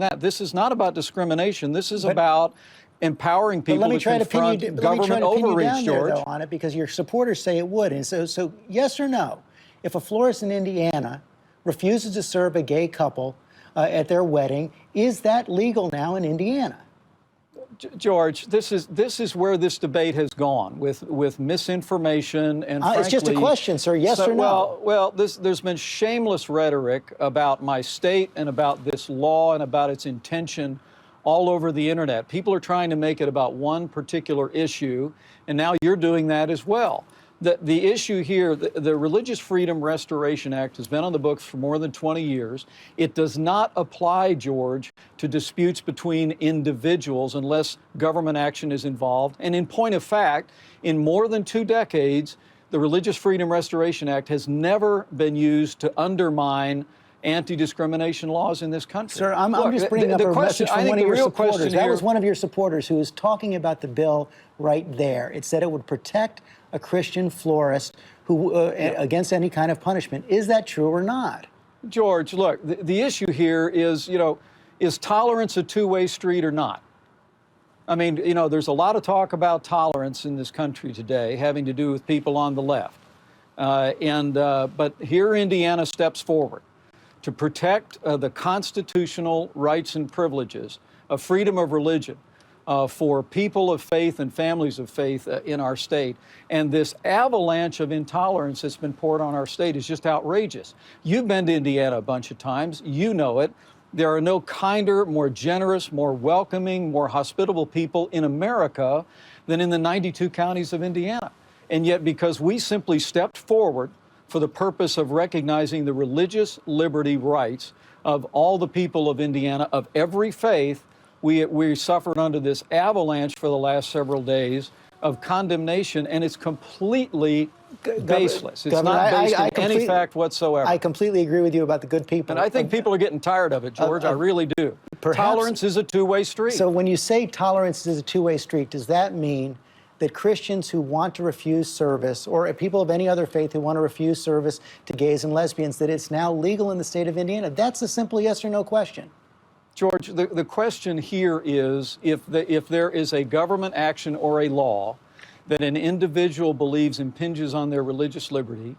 that. This is not about discrimination. This is about empowering people to confront government overreach, George. Though, on it, because your supporters say it would. And so yes or no, if a florist in Indiana refuses to serve a gay couple at their wedding, is that legal now in Indiana? George, this is where this debate has gone with misinformation and frankly, it's just a question, sir. Yes or no? Well, there's been shameless rhetoric about my state and about this law and about its intention all over the internet. People are trying to make it about one particular issue, and now you're doing that as well. The issue here, the Religious Freedom Restoration Act has been on the books for more than 20 years. It does not apply, George, to disputes between individuals unless government action is involved. And in point of fact, in more than 2 decades, the Religious Freedom Restoration Act has never been used to undermine anti-discrimination laws in this country. Sir, I'm just bringing up a message from one of your supporters. That was one of your supporters who was talking about the bill right there. It said it would protect a Christian florist who against any kind of punishment. Is that true or not? George, look, the issue here is, is tolerance a two-way street or not? I mean, there's a lot of talk about tolerance in this country today having to do with people on the left. But here Indiana steps forward to protect the constitutional rights and privileges of freedom of religion for people of faith and families of faith in our state. And this avalanche of intolerance that's been poured on our state is just outrageous. You've been to Indiana a bunch of times. You know it. There are no kinder, more generous, more welcoming, more hospitable people in America than in the 92 counties of Indiana. And yet, because we simply stepped forward for the purpose of recognizing the religious liberty rights of all the people of Indiana, of every faith, we suffered under this avalanche for the last several days of condemnation, and it's completely baseless. It's not based on any fact whatsoever. I completely agree with you about the good people. And I think people are getting tired of it, George. I really do. Tolerance is a two-way street. So when you say tolerance is a two-way street, does that mean that Christians who want to refuse service, or people of any other faith who want to refuse service to gays and lesbians, that it's now legal in the state of Indiana? That's a simple yes or no question. George, the question here is if there is a government action or a law that an individual believes impinges on their religious liberty,